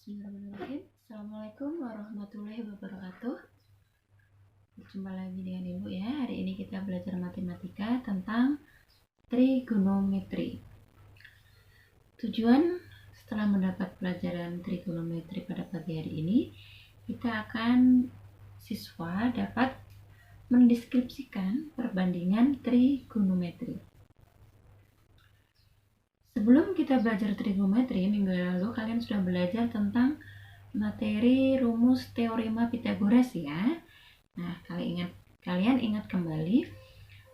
Bismillahirrahmanirrahim. Assalamualaikum warahmatullahi wabarakatuh. Berjumpa lagi dengan Ibu ya. Hari ini kita belajar matematika tentang trigonometri. Tujuan setelah mendapat pelajaran trigonometri pada pagi hari ini, siswa dapat mendeskripsikan perbandingan trigonometri. Sebelum kita belajar trigonometri, minggu lalu kalian sudah belajar tentang materi rumus teorema Pythagoras ya. Nah, kalian ingat kembali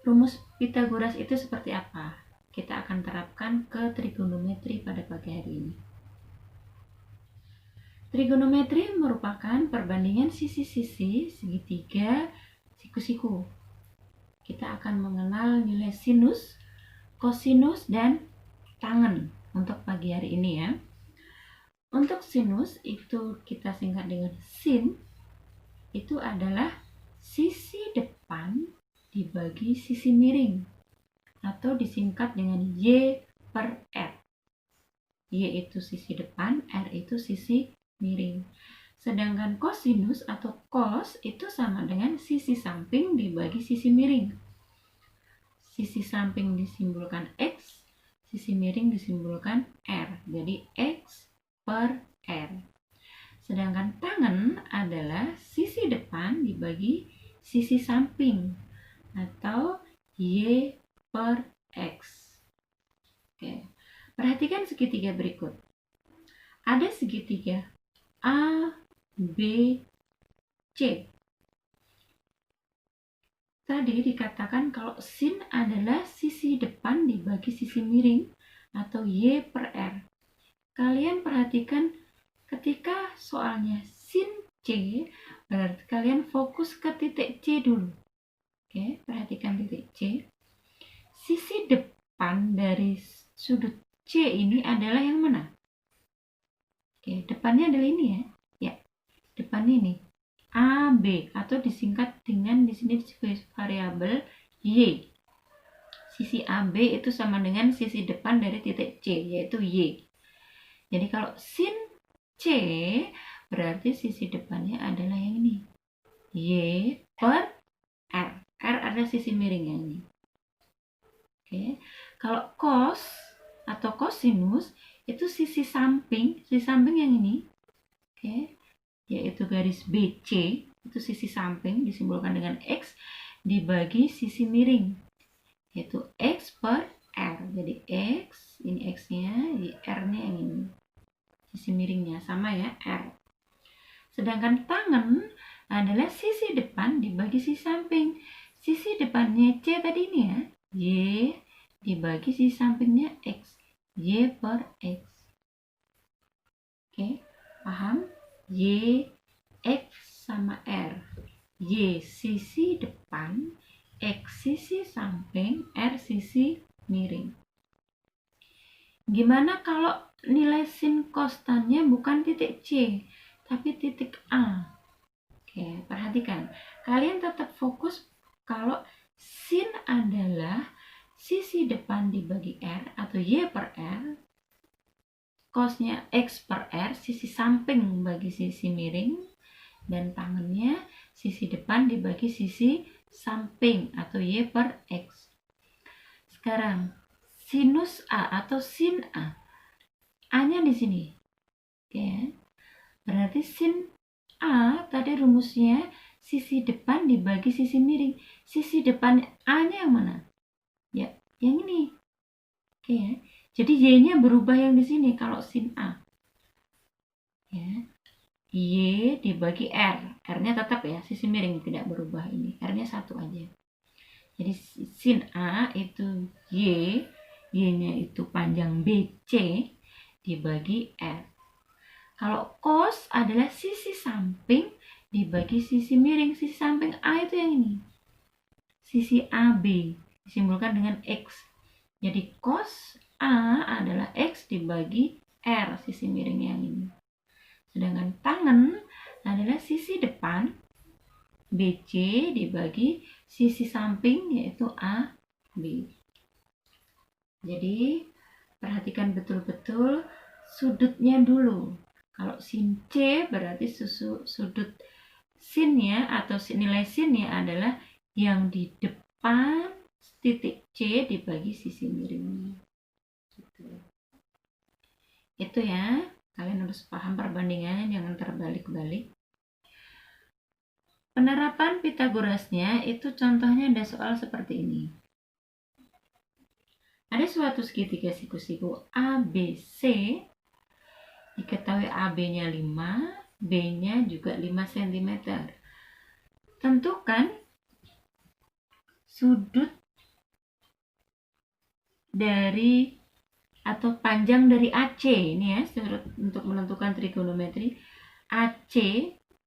rumus Pythagoras itu seperti apa? Kita akan terapkan ke trigonometri pada pagi hari ini. Trigonometri merupakan perbandingan sisi-sisi segitiga siku-siku. Kita akan mengenal nilai sinus, kosinus, dan tangen untuk pagi hari ini ya. Untuk sinus itu kita singkat dengan sin. Itu adalah sisi depan dibagi sisi miring atau disingkat dengan Y per R. Y itu sisi depan, R itu sisi miring. Sedangkan kosinus atau cos itu sama dengan sisi samping dibagi sisi miring. Sisi samping disimbolkan X, sisi miring disimbolkan R. Jadi X per R. Sedangkan tangen adalah sisi depan dibagi sisi samping atau Y per X. Oke. Perhatikan segitiga berikut. Ada segitiga A, B, C. Tadi dikatakan kalau sin adalah sisi depan dibagi sisi miring atau Y per R. Kalian perhatikan ketika soalnya sin C, berarti kalian fokus ke titik C dulu. Oke, perhatikan titik C. Sisi depan dari sudut C ini adalah yang mana? Oke, depannya adalah ini ya. Ya, depan ini. AB atau disingkat dengan di sini variabel Y. Sisi AB itu sama dengan sisi depan dari titik C, yaitu Y. Jadi kalau sin C berarti sisi depannya adalah yang ini. Y per R. R adalah sisi miring yang ini. Oke. Kalau cos atau cosinus itu sisi samping yang ini. Oke. Yaitu garis BC, itu sisi samping disimbolkan dengan X dibagi sisi miring, yaitu X per R. Jadi X, ini X-nya, R-nya yang ini. Sisi miringnya sama ya, R. Sedangkan tangen adalah sisi depan dibagi sisi samping. Sisi depannya C tadi ini ya, Y dibagi sisi sampingnya X, Y per X. Oke, paham? Y, X sama R. Y sisi depan, X sisi samping, R sisi miring. Gimana kalau nilai sin kostannya bukan titik C, tapi titik A? Oke, perhatikan. Kalian tetap fokus kalau sin adalah sisi depan dibagi R atau Y per R. Cosnya X per R, sisi samping bagi sisi miring, dan tangennya sisi depan dibagi sisi samping atau Y per X. Sekarang sinus A atau sin A, A-nya di sini. Oke. Berarti sin A tadi rumusnya sisi depan dibagi sisi miring. Sisi depan A-nya yang mana? Ya, yang ini. Oke ya. Jadi Y-nya berubah yang di sini kalau sin A. Ya. Y dibagi R. R-nya tetap ya, sisi miring tidak berubah ini. R-nya satu aja. Jadi sin A itu Y, Y-nya itu panjang BC dibagi R. Kalau cos adalah sisi samping dibagi sisi miring. Sisi samping A itu yang ini. Sisi AB disimbolkan dengan X. Jadi cos A adalah X dibagi R, sisi miring yang ini. Sedangkan tangen adalah sisi depan BC dibagi sisi samping yaitu AB. Jadi perhatikan betul-betul sudutnya dulu. Kalau sin C berarti sudut sinnya atau nilai sinnya adalah yang di depan titik C dibagi sisi miringnya. Gitu. Itu ya, kalian harus paham perbandingannya, jangan terbalik-balik. Penerapan Pitagorasnya itu contohnya ada soal seperti ini. Ada suatu segitiga siku-siku ABC, diketahui AB-nya 5, B-nya juga 5 cm. Tentukan sudut dari atau panjang dari AC ini ya, untuk menentukan trigonometri. AC